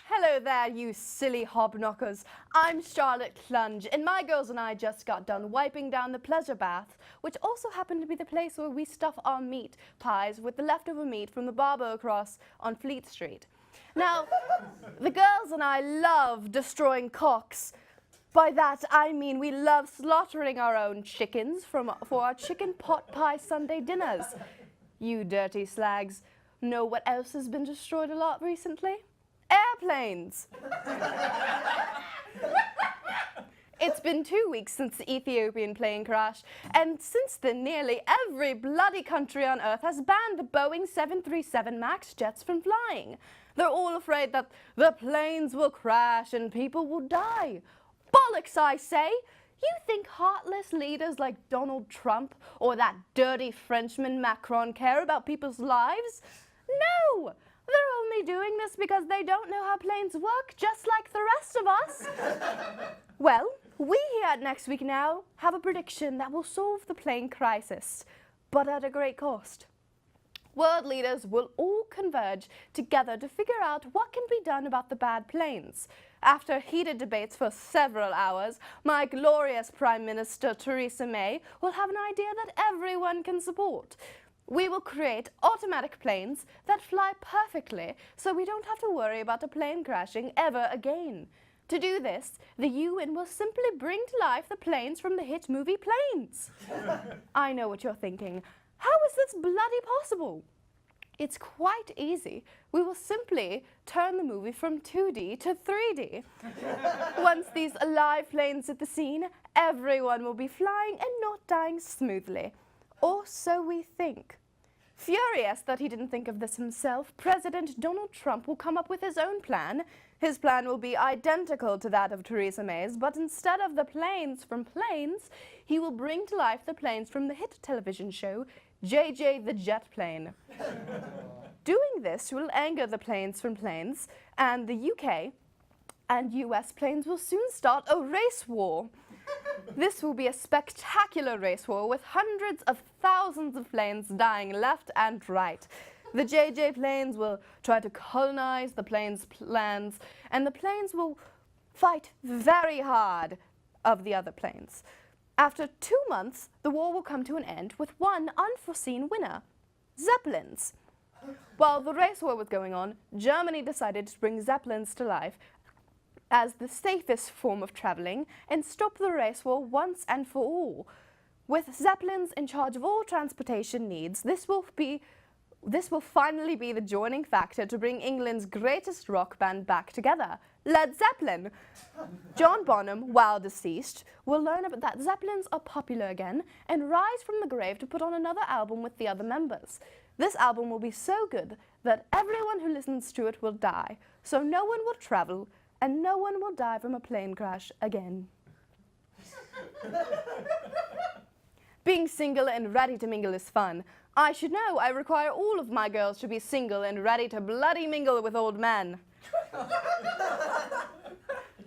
Hello there, you silly hobknockers. I'm Charlotte Clunge, and my girls and I just got done wiping down the pleasure bath, which also happened to be the place where we stuff our meat pies with the leftover meat from the barber across on Fleet Street. Now, the girls and I love destroying cocks. By that, I mean we love slaughtering our own chickens for our chicken pot pie Sunday dinners. You dirty slags. Know what else has been destroyed a lot recently? Airplanes! It's been 2 weeks since the Ethiopian plane crash, and since then nearly every bloody country on Earth has banned the Boeing 737 MAX jets from flying. They're all afraid that the planes will crash and people will die. Bollocks, I say! You think heartless leaders like Donald Trump or that dirty Frenchman Macron care about people's lives? No! They're only doing this because they don't know how planes work, just like the rest of us. Well, we here at Next Week Now have a prediction that will solve the plane crisis, but at a great cost. World leaders will all converge together to figure out what can be done about the bad planes. After heated debates for several hours, my glorious Prime Minister Theresa May will have an idea that everyone can support. We will create automatic planes that fly perfectly so we don't have to worry about a plane crashing ever again. To do this, the UN will simply bring to life the planes from the hit movie Planes. I know what you're thinking. How is this bloody possible? It's quite easy. We will simply turn the movie from 2D to 3D. Once these alive planes hit the scene, everyone will be flying and not dying smoothly. Or so we think. Furious that he didn't think of this himself, President Donald Trump will come up with his own plan. His plan will be identical to that of Theresa May's, but instead of the planes from Planes, he will bring to life the planes from the hit television show JJ the Jet Plane. Doing this will anger the planes from Planes, and the UK and US planes will soon start a race war. This will be a spectacular race war with hundreds of thousands of planes dying left and right. The JJ planes will try to colonize the planes' plans, and the planes will fight very hard of the other planes. After 2 months, the war will come to an end with one unforeseen winner: Zeppelins. While the race war was going on, Germany decided to bring Zeppelins to life as the safest form of traveling and stop the race war once and for all. With Zeppelins in charge of all transportation needs, this will finally be the joining factor to bring England's greatest rock band back together, Led Zeppelin. John Bonham, while deceased, will learn that Zeppelins are popular again and rise from the grave to put on another album with the other members. This album will be so good that everyone who listens to it will die, so no one will travel and no one will die from a plane crash again. Being single and ready to mingle is fun. I should know I require all of my girls to be single and ready to bloody mingle with old men.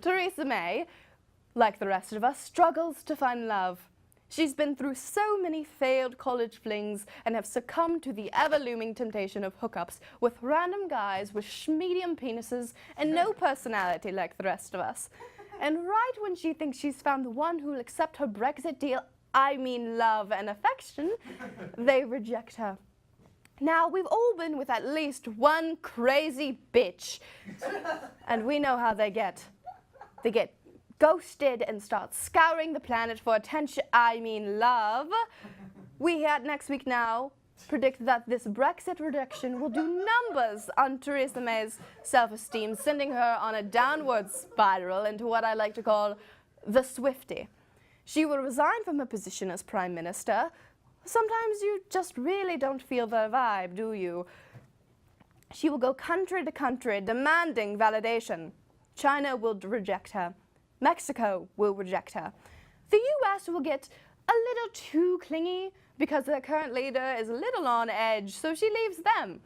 Theresa May, like the rest of us, struggles to find love. She's been through so many failed college flings and have succumbed to the ever-looming temptation of hookups with random guys with medium penises and no personality like the rest of us. And right when she thinks she's found the one who will accept her Brexit deal, I mean love and affection, they reject her. Now, we've all been with at least one crazy bitch, and we know how they get. They get ghosted and start scouring the planet for attention, I mean love. We here at Next Week Now predict that this Brexit rejection will do numbers on Theresa May's self-esteem, sending her on a downward spiral into what I like to call the Swiftie. She will resign from her position as Prime Minister. Sometimes you just really don't feel the vibe, do you? She will go country to country demanding validation. China will reject her. Mexico will reject her. The US will get a little too clingy because their current leader is a little on edge, so she leaves them.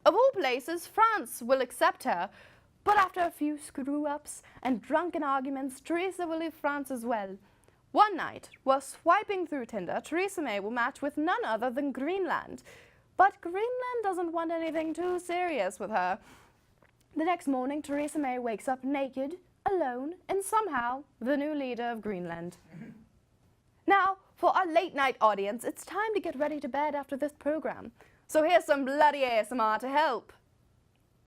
Of all places, France will accept her, but after a few screw-ups and drunken arguments, Theresa will leave France as well. One night, while swiping through Tinder, Theresa May will match with none other than Greenland. But Greenland doesn't want anything too serious with her. The next morning, Theresa May wakes up naked, alone, and somehow the new leader of Greenland. Now, for our late night audience, it's time to get ready to bed after this program. So here's some bloody ASMR to help.